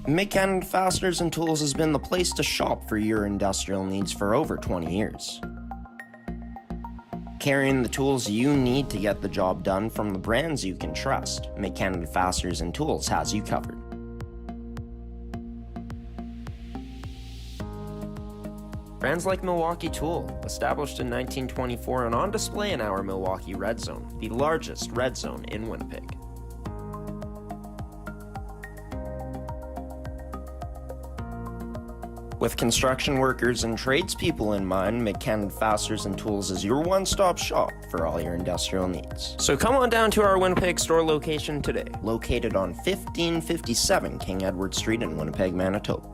Mid-Canada Fasteners and Tools has been the place to shop for your industrial needs for over 20 years. Carrying the tools you need to get the job done from the brands you can trust, Mid-Canada Fasteners and Tools has you covered. Brands like Milwaukee Tool, established in 1924 and on display in our Milwaukee Red Zone, the largest red zone in Winnipeg. With construction workers and tradespeople in mind, Mid-Canada Fasteners and Tools is your one-stop shop for all your industrial needs. So come on down to our Winnipeg store location today, located on 1557 King Edward Street in Winnipeg, Manitoba.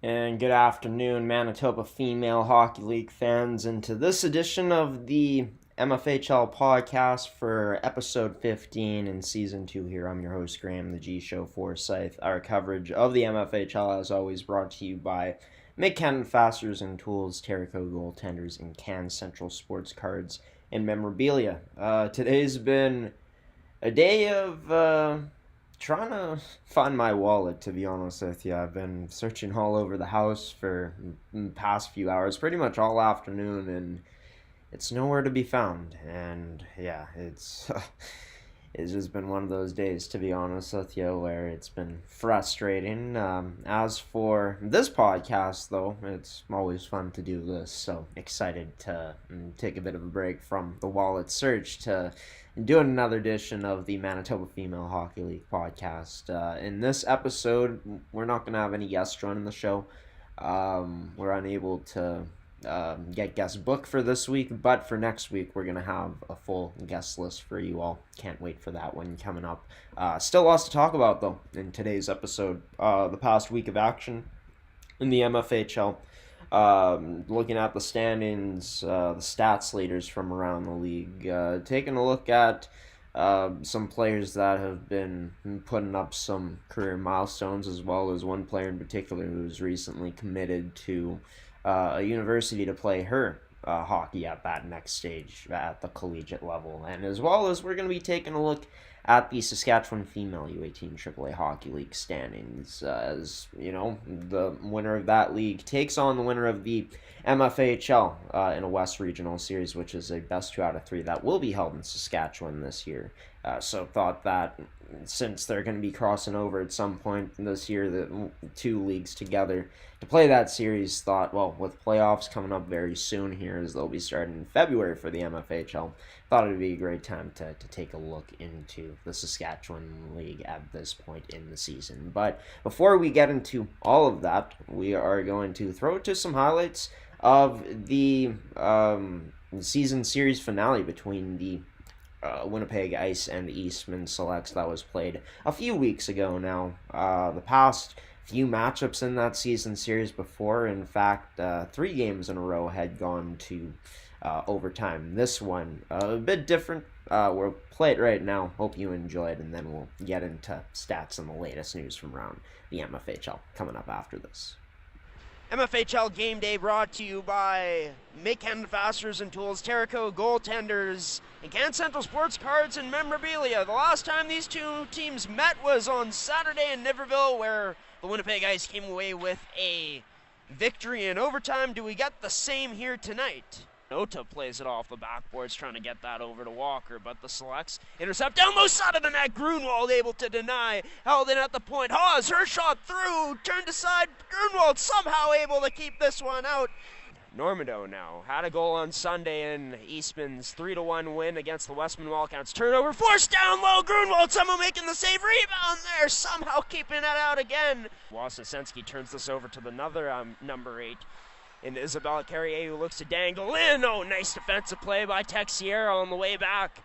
And good afternoon, Manitoba Female Hockey League fans, and to this edition of the MFHL podcast for episode 15 in season 2 here. I'm your host, Graham, the G Show Forsyth. Our coverage of the MFHL is always brought to you by Mid-Canada Fasteners and Tools, Terrico Goaltenders, and Can Central Sports Cards and Memorabilia. Today's been a day of trying to find my wallet, to be honest with you. I've been searching all over the house for the past few hours, pretty much all afternoon, and it's nowhere to be found. And yeah, it's just been one of those days, to be honest with you, where it's been frustrating. As for this podcast, though, it's always fun to do this, so excited to take a bit of a break from the wallet search to doing another edition of the Manitoba Female Hockey League podcast. In this episode, we're not going to have any guests joining the show. We're unable to get guests booked for this week, but for next week, we're going to have a full guest list for you all. Can't wait for that one coming up. Still lots to talk about, though, in today's episode. The past week of action in the MFHL. Looking at the standings, the stats leaders from around the league, taking a look at some players that have been putting up some career milestones, as well as one player in particular who's recently committed to a university to play her hockey at that next stage at the collegiate level. And as well as we're going to be taking a look at the Saskatchewan Female U18 AAA Hockey League standings. As you know, the winner of that league takes on the winner of the MFHL in a West Regional Series, which is a best 2 out of 3 that will be held in Saskatchewan this year. So thought that since they're going to be crossing over at some point this year, the two leagues together to play that series, thought, well, with playoffs coming up very soon here, as they'll be starting in February for the MFHL, thought it would be a great time to take a look into the Saskatchewan League at this point in the season. But before we get into all of that, we are going to throw to some highlights of the season series finale between the Winnipeg Ice and the Eastman Selects that was played a few weeks ago now. The past few matchups in that season series before, in fact, 3 games in a row had gone to overtime. This one, a bit different. We'll play it right now. Hope you enjoy it, and then we'll get into stats and the latest news from around the MFHL coming up after this. MFHL Game Day brought to you by Mid-Canada Fasteners and Tools, Terrico Goaltenders, and Can Central Sports Cards and Memorabilia. The last time these two teams met was on Saturday in Niverville, where the Winnipeg Ice came away with a victory in overtime. Do we get the same here tonight? Ota plays it off the backboards, trying to get that over to Walker, but the Selects intercept down low side of the net. Grunwald able to deny, held in at the point. Haas, her shot through, turned aside. Grunwald somehow able to keep this one out. Normando now had a goal on Sunday in Eastman's 3-1 win against the Westman Wildcats. Turnover forced down low. Grunwald somehow making the save. Rebound there, somehow keeping it out again. Wasnensky turns this over to another number 8 in Isabella Carrier, who looks to dangle in. Oh, nice defensive play by Texiera on the way back.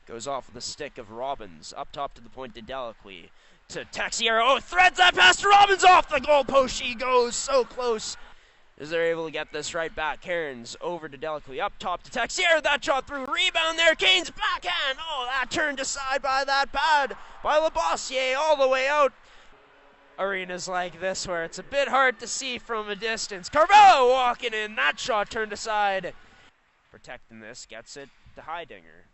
Goes off with the stick of Robbins. Up top to the point to Delacqui. To Texiera. Oh, threads that pass to Robbins off the goalpost. She goes so close. As they're able to get this right back. Cairns over to Delacqui. Up top to Texiera. That shot through. Rebound there. Kane's backhand. Oh, that turned aside by that pad. By Labossiere all the way out. Arenas like this where it's a bit hard to see from a distance. Carvalho walking in. That shot turned aside. Protecting this. Gets it to Heidinger.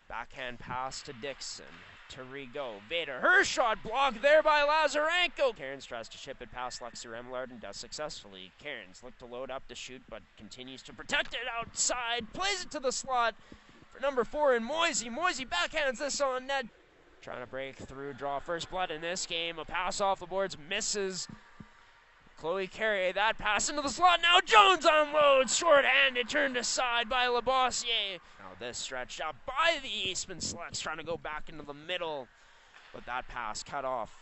Backhand pass to Dixon. To Rigaud. Vader. Her shot blocked there by Lazarenko. Cairns tries to ship it past Lexi Remillard and does successfully. Cairns look to load up to shoot but continues to protect it outside. Plays it to the slot for number 4 in Moisey. Moisey backhands this on net. Trying to break through, draw first blood in this game. A pass off the boards misses. Chloe Carrier, that pass into the slot. Now Jones unloads. Short-handed, turned aside by Labossiere. Now this stretched out by the Eastman Selects, trying to go back into the middle. But that pass cut off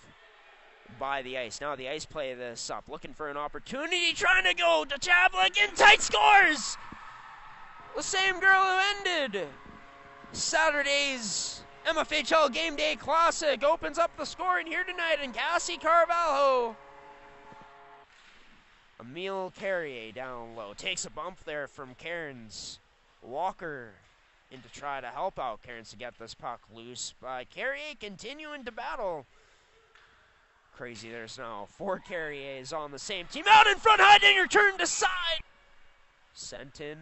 by the Ice. Now the Ice play this up, looking for an opportunity, trying to go to Chablik, and tight scores! The same girl who ended Saturday's MFHL Game Day Classic opens up the scoring here tonight, and Cassie Carvalho. Emile Carrier down low. Takes a bump there from Cairns. Walker in to try to help out Cairns to get this puck loose. But Carrier continuing to battle. Crazy, there's now 4 Carriers on the same team. Out in front, Heidinger turned aside. Sent in,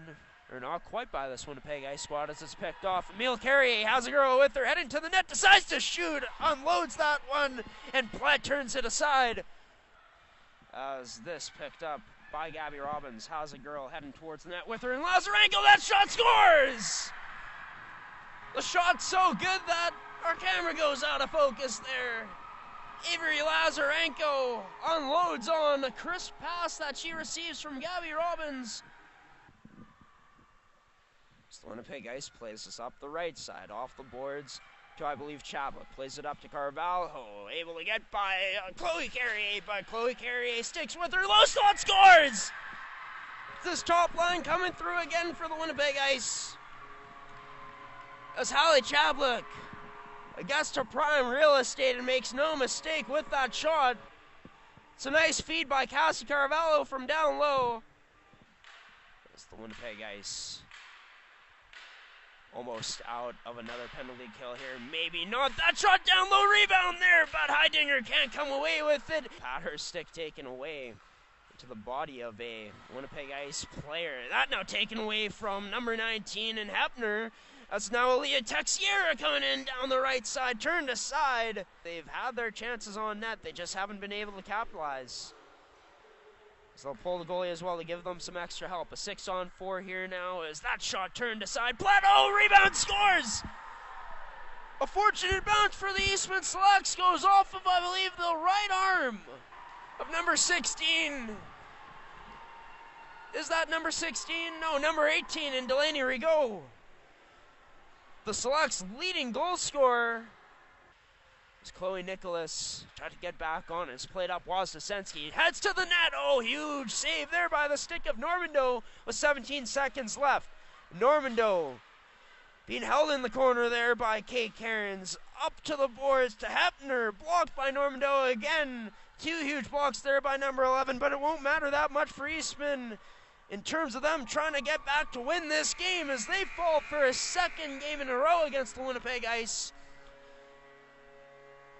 or not quite by this Winnipeg Ice squad as it's picked off. Emile Carrier has a girl with her, heading to the net, decides to shoot. Unloads that one, and Platt turns it aside. As this picked up by Gabby Robbins, has a girl heading towards the net with her, and Lazarenko, that shot scores! The shot's so good that our camera goes out of focus there. Avery Lazarenko unloads on a crisp pass that she receives from Gabby Robbins. So Winnipeg Ice plays this up the right side, off the boards to, I believe, Chablik. Plays it up to Carvalho, able to get by Chloe Carrier, but Chloe Carrier sticks with her. Low slot scores! This top line coming through again for the Winnipeg Ice. As Hallie Chablik gets to prime real estate and makes no mistake with that shot. It's a nice feed by Cassie Carvalho from down low. As the Winnipeg Ice almost out of another penalty kill here. Maybe not. That shot down low, rebound there, but Heidinger can't come away with it. Had her stick taken away to the body of a Winnipeg Ice player. That now taken away from number 19 and Hepner. That's now Aaliyah Texiera coming in down the right side, turned aside. They've had their chances on net. They just haven't been able to capitalize. So they'll pull the goalie as well to give them some extra help. A 6-on-4 here now as that shot turned aside. Plateau, rebound, scores! A fortunate bounce for the Eastman Selects goes off of, I believe, the right arm of number 16. Is that number 16? No, number 18 in Delaney Rigaud. The Selects' leading goal scorer is Chloe Nicholas. Tried to get back on it. It's played up. Wasdesensky heads to the net. Oh, huge save there by the stick of Normando with 17 seconds left. Normando being held in the corner there by Kate Cairns. Up to the boards to Hepner. Blocked by Normando again. 2 huge blocks there by number 11, but it won't matter that much for Eastman in terms of them trying to get back to win this game as they fall for a second game in a row against the Winnipeg Ice.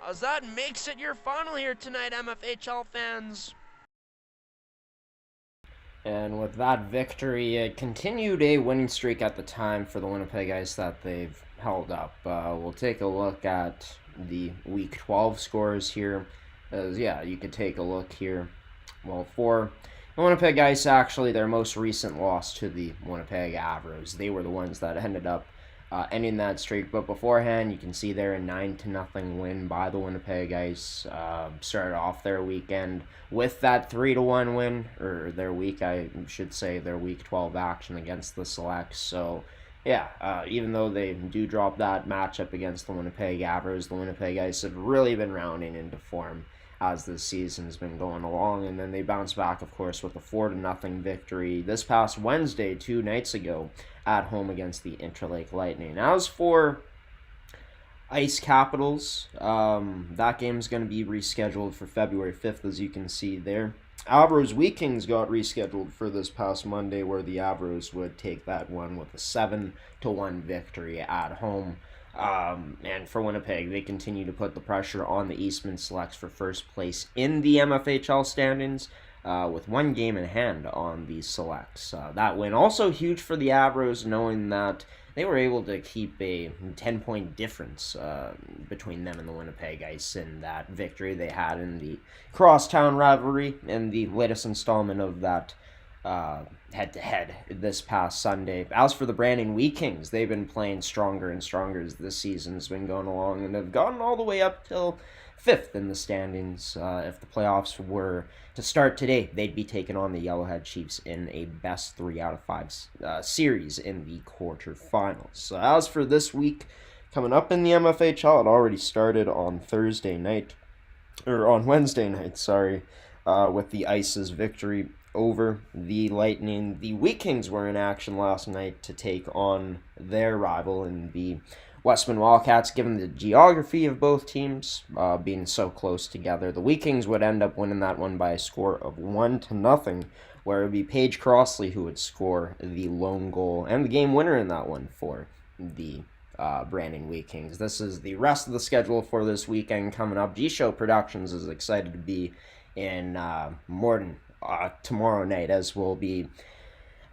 As that makes it your final here tonight, MFHL fans. And with that victory, it continued a winning streak at the time for the Winnipeg Ice that they've held up. We'll take a look at the Week 12 scores here. As, yeah, you could take a look here. Well, for the Winnipeg Ice, actually, their most recent loss to the Winnipeg Avros. They were the ones that ended up ending that streak. But beforehand, you can see there a 9-0 win by the Winnipeg Ice. Started off their weekend with that 3-1 win, or their week, I should say, their Week 12 action against the Selects. So, yeah, even though they do drop that matchup against the Winnipeg Avros, the Winnipeg Ice have really been rounding into form as this season's been going along. And then they bounce back, of course, with a 4-0 victory this past Wednesday, 2 nights ago, at home against the Interlake Lightning. As for Ice Capitals, that game is going to be rescheduled for February 5th, as you can see there. Avros Wheat Kings got rescheduled for this past Monday, where the Avros would take that one with a 7-1 victory at home. And for Winnipeg, they continue to put the pressure on the Eastman Selects for first place in the MFHL standings, with one game in hand on the Selects. That win also huge for the Avros, knowing that they were able to keep a 10-point difference between them and the Winnipeg Ice in that victory they had in the crosstown rivalry in the latest installment of that head-to-head this past Sunday. As for the Brandon Wheat Kings, they've been playing stronger and stronger as this season's been going along, and have gotten all the way up till 5th in the standings. If the playoffs were to start today, they'd be taking on the Yellowhead Chiefs in a best 3 out of 5 series in the quarterfinals. So as for this week coming up in the MFHL, it already started on Wednesday night, with the Ice's victory over the Lightning. The Wheat Kings were in action last night to take on their rival in the Westman Wildcats. Given the geography of both teams being so close together, the Wheat Kings would end up winning that one by a score of 1-0, where it would be Paige Crossley who would score the lone goal and the game winner in that one for the Brandon Wheat Kings. This is the rest of the schedule for this weekend coming up. G-Show Productions is excited to be in Morden tomorrow night, as we'll be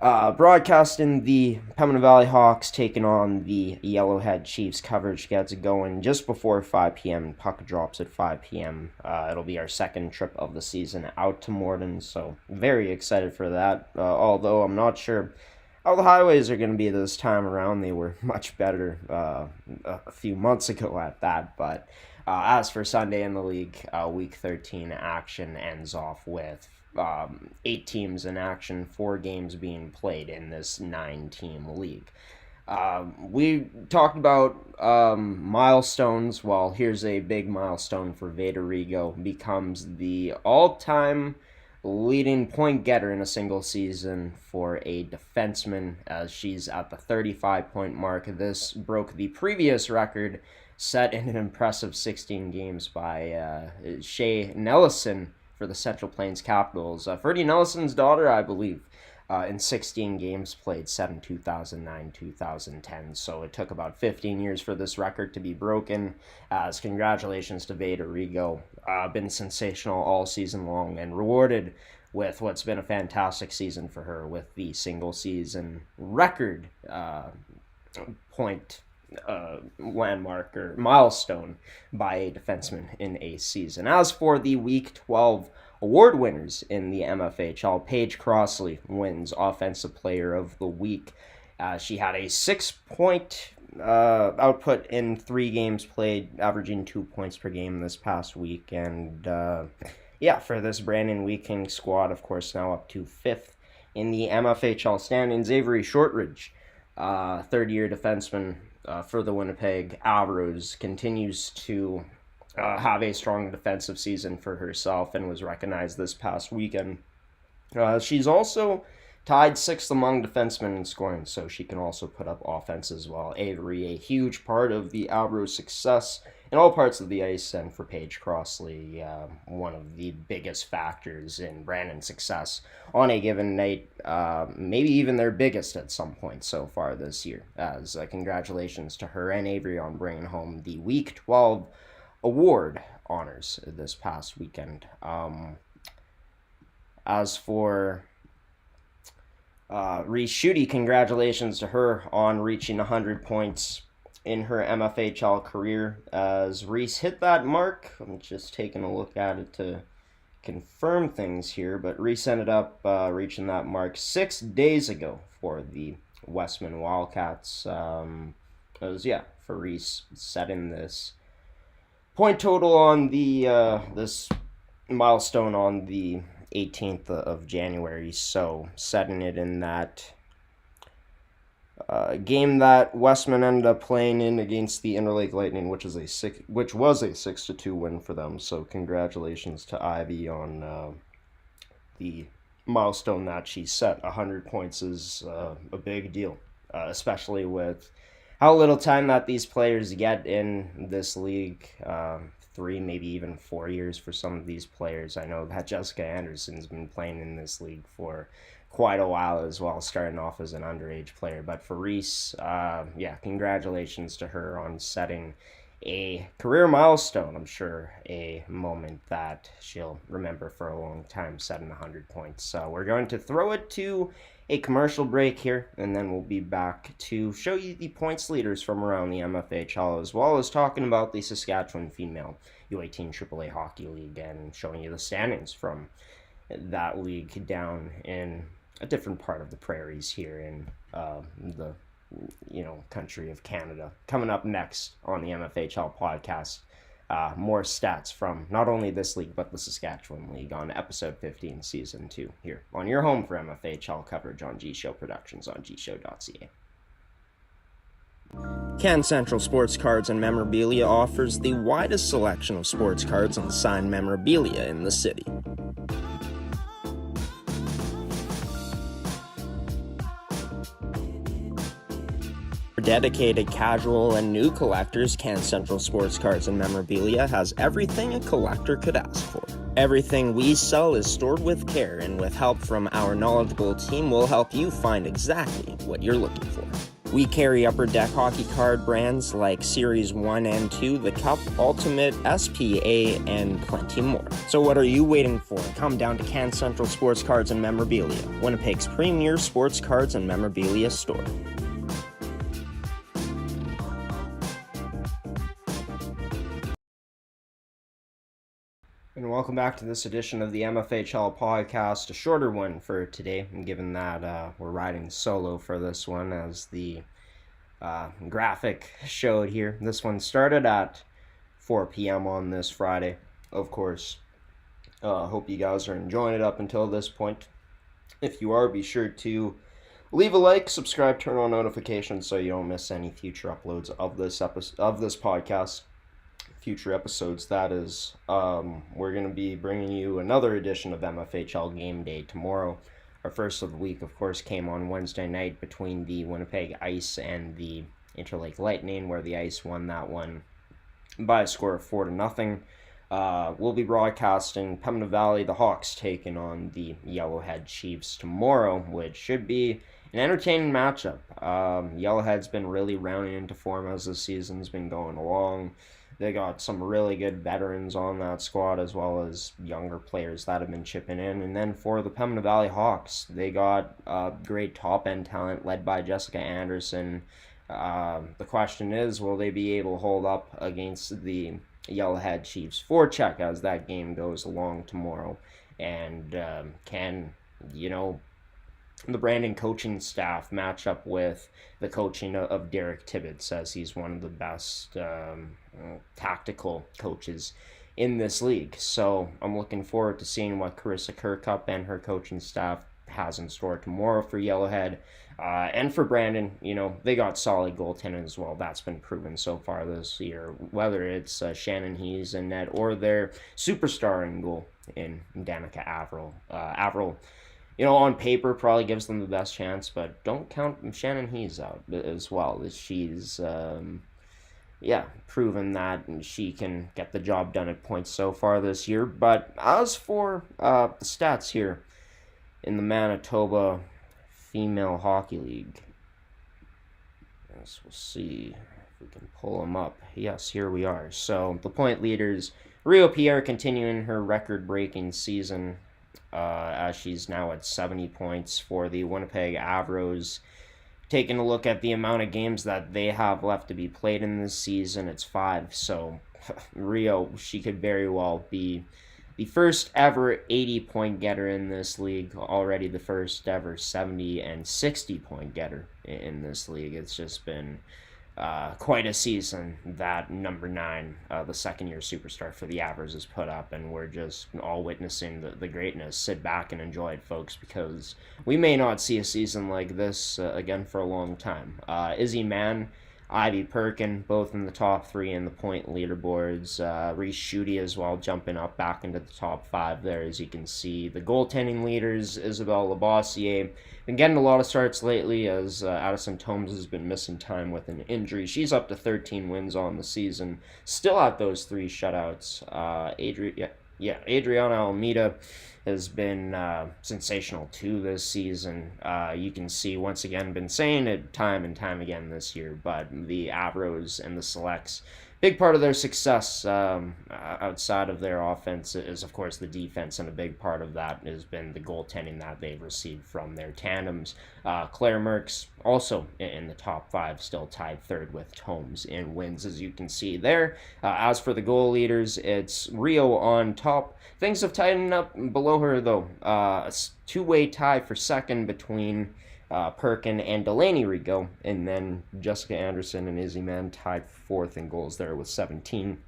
broadcasting the Pembina Valley Hawks taking on the Yellowhead Chiefs. Coverage gets going just before 5 p.m. Puck drops at 5 p.m. It'll be our second trip of the season out to Morden, so very excited for that. Although I'm not sure how the highways are going to be this time around. They were much better a few months ago at that, but as for Sunday in the league, Week 13 action ends off with 8 teams in action, 4 games being played in this 9-team league. We talked about milestones. Well, here's a big milestone for Veda Rigo. Becomes the all-time leading point getter in a single season for a defenseman, as she's at the 35-point mark. This broke the previous record set in an impressive 16 games by Shea Nellison for the Central Plains Capitals. Ferdy Nellison's daughter, I believe, in 16 games played, 7 2009-2010. So it took about 15 years for this record to be broken. As congratulations to Veda Rigo. Been sensational all season long and rewarded with what's been a fantastic season for her with the single season record point landmark or milestone by a defenseman in a season. As for the Week 12 award winners in the MFHL, Paige Crossley wins Offensive Player of the Week. She had a 6-point output in 3 games played, averaging 2 points per game this past week. And for this Brandon Wheat Kings squad, of course, now up to 5th in the MFHL standings. Avery Shortridge, third-year defenseman for the Winnipeg Avros, continues to have a strong defensive season for herself and was recognized this past weekend. She's also tied 6th among defensemen in scoring, so she can also put up offense as well. Avery, a huge part of the Avros' success in all parts of the ice, and for Paige Crossley, one of the biggest factors in Brandon's success on a given night, maybe even their biggest at some point so far this year. As congratulations to her and Avery on bringing home the Week 12 award honors this past weekend. As for Reese Schutte, congratulations to her on reaching 100 points in her MFHL career. As Reese hit that mark, I'm just taking a look at it to confirm things here, but Reese ended up reaching that mark 6 days ago for the Westman Wildcats. as Faris setting this point total on the this milestone on the 18th of January. So setting it in that game that Westman ended up playing in against the Interlake Lightning, which was a 6-2 win for them. So congratulations to Ivy on the milestone that she set. 100 points is a big deal, especially with how little time that these players get in this league. 3, maybe even 4 years for some of these players. I know that Jessica Anderson's been playing in this league for quite a while as well, starting off as an underage player. But for Reese, congratulations to her on setting a career milestone. I'm sure a moment that she'll remember for a long time, setting 100 points. So we're going to throw it to a commercial break here, and then we'll be back to show you the points leaders from around the MFHL, as well as talking about the Saskatchewan Female U18 AAA Hockey League and showing you the standings from that league down in a different part of the prairies here in the country of Canada. Coming up next on the MFHL podcast, more stats from not only this league but the Saskatchewan League on episode 15, season 2, here on your home for MFHL coverage on G Show Productions on gshow.ca. Can Central Sports Cards and Memorabilia offers the widest selection of sports cards and signed memorabilia in the city. For dedicated casual and new collectors, Can Central Sports Cards and Memorabilia has everything a collector could ask for. Everything we sell is stored with care, and with help from our knowledgeable team, we'll help you find exactly what you're looking for. We carry Upper Deck hockey card brands like Series 1 and 2, the Cup, Ultimate, SPA, and plenty more. So what are you waiting for? Come down to Can Central Sports Cards and Memorabilia, Winnipeg's premier sports cards and memorabilia store. And welcome back to this edition of the MFHL podcast, a shorter one for today, given that we're riding solo for this one, as the graphic showed here. This one started at 4 p.m. on this Friday, of course. Hope you guys are enjoying it up until this point. If you are, be sure to leave a like, subscribe, turn on notifications so you don't miss any future uploads of this podcast. Future episodes, that is. We're going to be bringing you another edition of MFHL Game Day tomorrow. Our first of the week, of course, came on Wednesday night between the Winnipeg Ice and the Interlake Lightning, where the Ice won that one by a score of 4-0. We'll be broadcasting Pembina Valley, the Hawks, taking on the Yellowhead Chiefs tomorrow, which should be an entertaining matchup. Yellowhead's been really rounding into form as the season's been going along. They got some really good veterans on that squad, as well as younger players that have been chipping in. And then for the Pembina Valley Hawks, they got great top-end talent led by Jessica Anderson. The question is, will they be able to hold up against the Yellowhead Chiefs forecheck as that game goes along tomorrow? And can, the Brandon coaching staff match up with the coaching of Derek Tibbetts, as he's one of the best tactical coaches in this league. So I'm looking forward to seeing what Carissa Kirkup and her coaching staff has in store tomorrow for Yellowhead. And for Brandon, they got solid goaltending as well. That's been proven so far this year, whether it's Shannon Hees in net or their superstar in goal in Danica Averill. Averill, on paper probably gives them the best chance, but don't count Shannon Hees out as well. She's proven that she can get the job done at points so far this year. But as for the stats here in the Manitoba Female Hockey League, we'll see if we can pull them up. Yes, here we are. So the point leaders, Rio Pierre continuing her record-breaking season, as she's now at 70 points for the Winnipeg Avros. Taking a look at the amount of games that they have left to be played in this season, it's 5. So Rio, she could very well be the first ever 80-point getter in this league, already the first ever 70 and 60-point getter in this league. It's just been quite a season that number 9, the second-year superstar for the Avs, has put up, and we're just all witnessing the greatness. Sit back and enjoy it, folks, because we may not see a season like this again for a long time. Izzy Mann, Ivy Perkin, both in the top 3 in the point leaderboards. Reese Schutte as well, jumping up back into the top 5 there, as you can see. The goaltending leaders, Isabelle Labossiere, been getting a lot of starts lately, as Addison Tomes has been missing time with an injury. She's up to 13 wins on the season, still at those 3 shutouts. Adriana Almeida has been sensational too this season. You can see, once again, been saying it time and time again this year, but the Avros and the Selects, big part of their success outside of their offense is, of course, the defense, and a big part of that has been the goaltending that they've received from their tandems. Claire Merckx also in the top 5, still tied 3rd with Tomes in wins, as you can see there. As for the goal leaders, it's Rio on top. Things have tightened up below her, though. A two-way tie for 2nd between Perkin and Delaney Rigo, and then Jessica Anderson and Izzy Mann tied 4th in goals there with 17.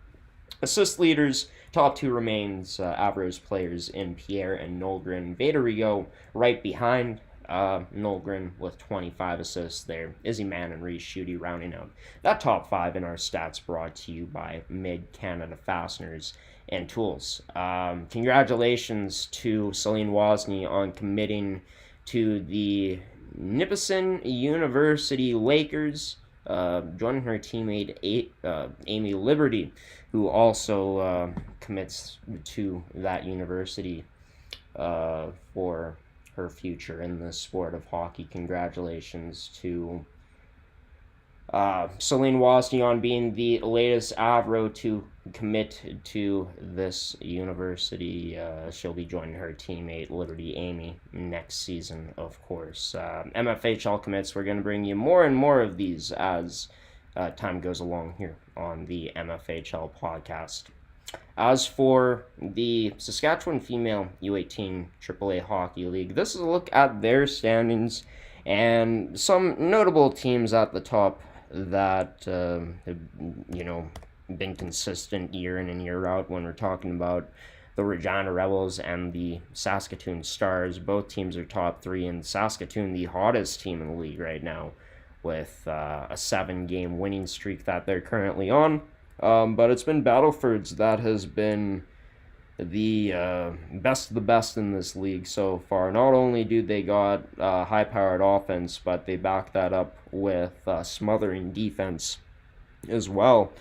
Assist leaders, top 2 remains Avros players in Pierre and Nolgren. Veda Rigo right behind Nolgren with 25 assists there. Izzy Mann and Reese Schutte rounding out that top 5 in our stats, brought to you by Mid-Canada Fasteners and Tools. Congratulations to Celine Wozny on committing to the Nipissing University Lakers, joining her teammate Amy Liberty, who also commits to that university for her future in the sport of hockey. Congratulations to Celine Wozny on being the latest Avro to commit to this university. She'll be joining her teammate Liberty Amy next season, of course. MFHL commits, we're going to bring you more and more of these as time goes along here on the MFHL podcast. As for the Saskatchewan Female U18 AAA Hockey League, this is a look at their standings and some notable teams at the top that have, been consistent year in and year out. When we're talking about the Regina Rebels and the Saskatoon Stars, both teams are top 3, and Saskatoon, the hottest team in the league right now, with a 7-game winning streak that they're currently on. But it's been Battleford's that has been the best of the best in this league so far. Not only do they got high-powered offense, but they back that up with smothering defense as well.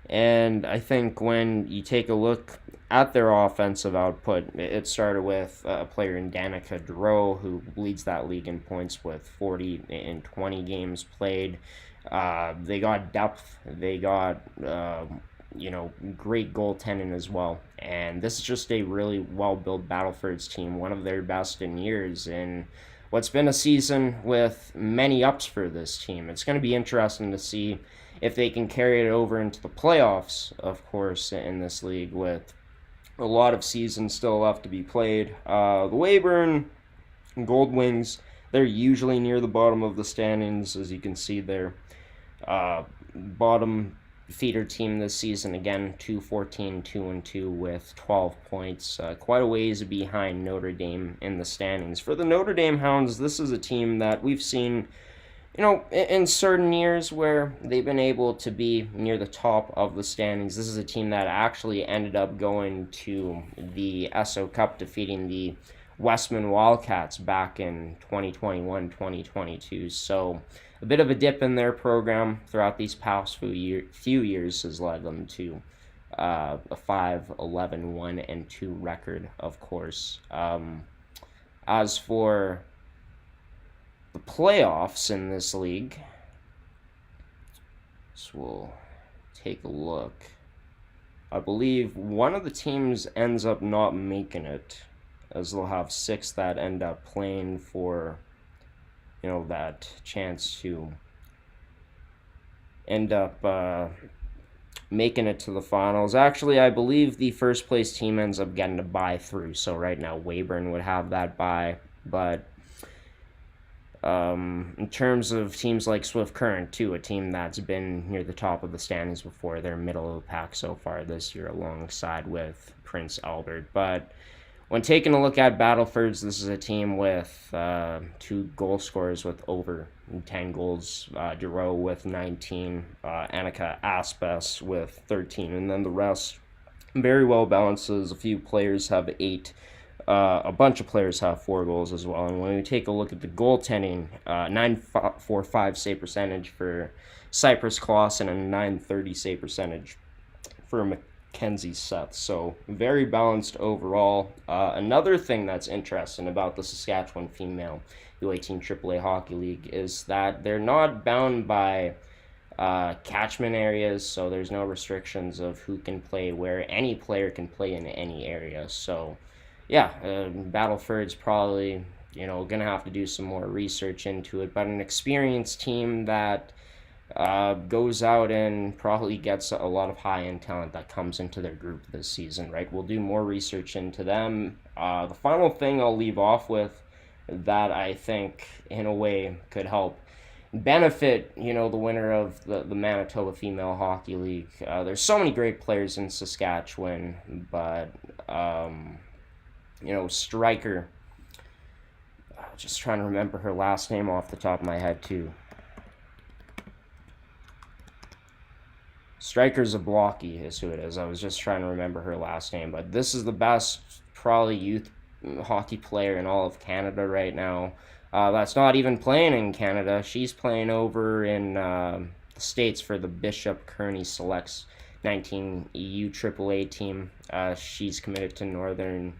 And I think when you take a look at their offensive output, it started with a player in Danica Duro, who leads that league in points with 40 in 20 games played. They got depth. They got great goaltending as well. And this is just a really well-built Battleford's team, one of their best in years, in what's been a season with many ups for this team. It's going to be interesting to see if they can carry it over into the playoffs, of course, in this league, with a lot of seasons still left to be played. The Weyburn Gold Wings, they're usually near the bottom of the standings, as you can see there. Bottom feeder team this season, again, 2-14, 2-2 with 12 points. Quite a ways behind Notre Dame in the standings. For the Notre Dame Hounds, this is a team that we've seen, in certain years where they've been able to be near the top of the standings. This is a team that actually ended up going to the SO Cup, defeating the Westman Wildcats back in 2021-2022. So a bit of a dip in their program throughout these past few years has led them to a 5-11-1-2 record, of course. As for the playoffs in this league, so we'll take a look. I believe one of the teams ends up not making it, as they'll have 6 that end up playing for, that chance to end up making it to the finals. Actually, I believe the first place team ends up getting a bye through, so right now Weyburn would have that bye, but In terms of teams like Swift Current, too, a team that's been near the top of the standings before, they're middle of the pack so far this year, alongside with Prince Albert. But when taking a look at Battlefords, this is a team with 2 goal scorers with over 10 goals. Duro with 19, Annika Aspas with 13, and then the rest very well balanced. A few players have 8. A bunch of players have 4 goals as well. And when we take a look at the goaltending, 945 save percentage for Cypress Clausen and a 930 save percentage for Mackenzie Seth. So very balanced overall. Another thing that's interesting about the Saskatchewan female U18 AAA Hockey League is that they're not bound by catchment areas, so there's no restrictions of who can play where. Any player can play in any area. So yeah, Battleford's probably, going to have to do some more research into it, but an experienced team that goes out and probably gets a lot of high-end talent that comes into their group this season, right? We'll do more research into them. The final thing I'll leave off with that I think, in a way, could help benefit, the winner of the Manitoba Female Hockey League. There's so many great players in Saskatchewan, but striker. Just trying to remember her last name off the top of my head, too. Striker Zablocki is who it is. I was just trying to remember her last name, but this is the best, probably, youth hockey player in all of Canada right now. That's not even playing in Canada. She's playing over in the States for the Bishop Kearney Selects 19 EU AAA team. She's committed to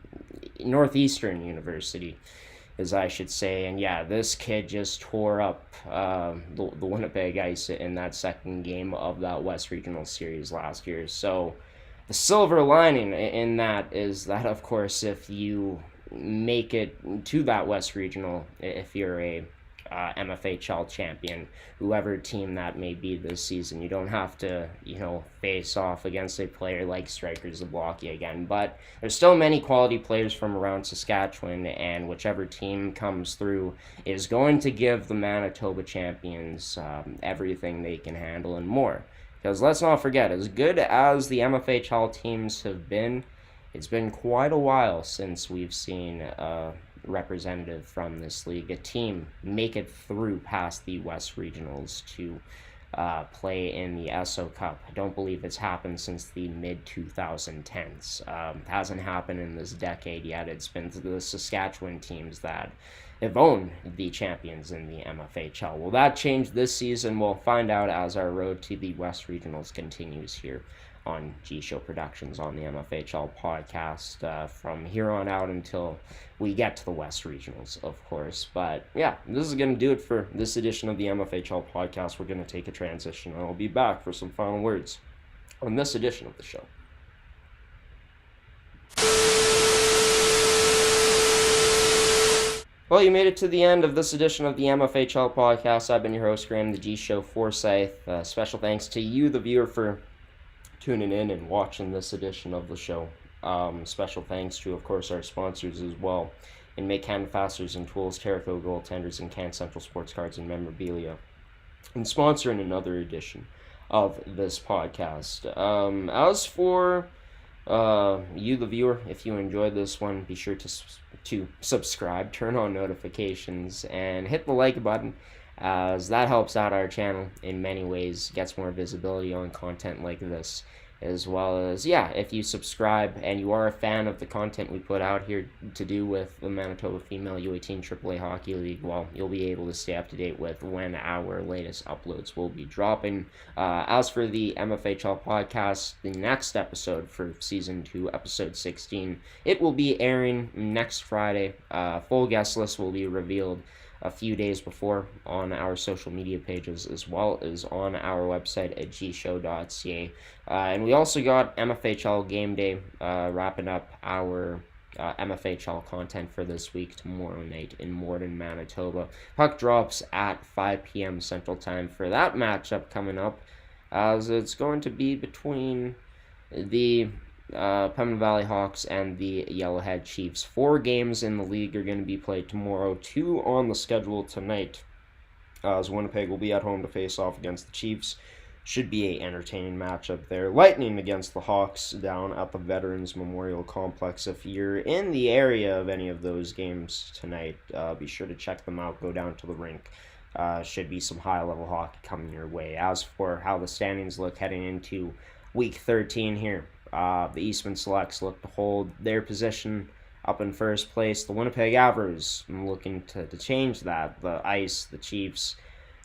Northeastern University, as I should say. And yeah, this kid just tore up the Winnipeg Ice in that second game of that West Regional Series last year. So the silver lining in that is that, of course, if you make it to that West Regional, if you're a MFHL champion, whoever team that may be this season, you don't have to, face off against a player like Striker Zablocki again. But there's still many quality players from around Saskatchewan, and whichever team comes through is going to give the Manitoba champions everything they can handle and more. Because let's not forget, as good as the MFHL teams have been, it's been quite a while since we've seen representative from this league, a team, make it through past the West Regionals to play in the ESO Cup. I don't believe it's happened since the mid-2010s. Hasn't happened in this decade yet. It's been the Saskatchewan teams that have owned the champions in the MFHL. Will that change this season? We'll find out as our road to the West Regionals continues here on G-Show Productions on the MFHL podcast from here on out until we get to the West Regionals, of course. But yeah, this is going to do it for this edition of the MFHL podcast. We're going to take a transition, and I'll be back for some final words on this edition of the show. Well, you made it to the end of this edition of the MFHL podcast. I've been your host, Graham, the G-Show Forsyth. Special thanks to you, the viewer, for tuning in and watching this edition of the show. Special thanks to, of course, our sponsors as well, in Make Hand Fasteners and Tools, Terrico Goaltenders, and Can Central Sports Cards and Memorabilia, and sponsoring another edition of this podcast. As for you, the viewer, if you enjoyed this one, be sure to subscribe, turn on notifications, and hit the like button, as that helps out our channel in many ways, gets more visibility on content like this, as well as, if you subscribe and you are a fan of the content we put out here to do with the Manitoba Female U18 AAA Hockey League, well, you'll be able to stay up to date with when our latest uploads will be dropping. As for the MFHL podcast, the next episode for Season 2, Episode 16, it will be airing next Friday. Full guest list will be revealed a few days before on our social media pages, as well as on our website at gshow.ca. And we also got MFHL Game Day, wrapping up our MFHL content for this week tomorrow night in Morden, Manitoba. Puck drops at 5 p.m. Central Time for that matchup coming up, as it's going to be between the Pembina Valley Hawks and the Yellowhead Chiefs. 4 games in the league are going to be played tomorrow, 2 on the schedule tonight. As Winnipeg will be at home to face off against the Chiefs. Should be an entertaining matchup there. Lightning against the Hawks down at the Veterans Memorial Complex. If you're in the area of any of those games tonight, be sure to check them out. Go down to the rink. Should be some high-level hockey coming your way. As for how the standings look heading into Week 13 here, the Eastman Selects look to hold their position up in first place. The Winnipeg Avers looking to change that. The Ice, the Chiefs,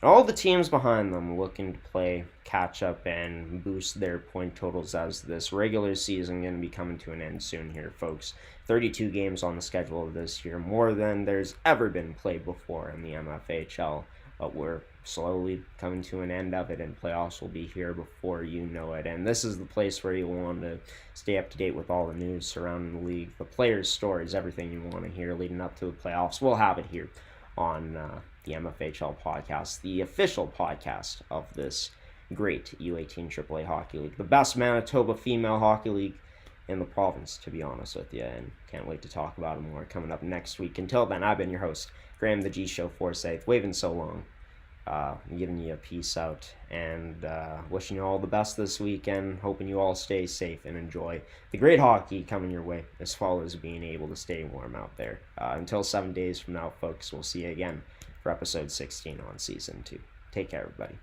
and all the teams behind them looking to play catch up and boost their point totals as this regular season going to be coming to an end soon here, folks. 32 games on the schedule this year, more than there's ever been played before in the MFHL. But we're slowly coming to an end of it, and playoffs will be here before you know it. And this is the place where you want to stay up to date with all the news surrounding the league, the players' stories, everything you want to hear leading up to the playoffs. We'll have it here on the MFHL podcast, the official podcast of this great U18 AAA Hockey League, the best Manitoba female hockey league in the province, to be honest with you, and can't wait to talk about it more coming up next week. Until then, I've been your host, Graham the G Show Forsyth, waving so long, giving you a peace out, and wishing you all the best this weekend, hoping you all stay safe and enjoy the great hockey coming your way, as well as being able to stay warm out there. Until 7 days from now, folks, we'll see you again for episode 16 on season 2. Take care, everybody.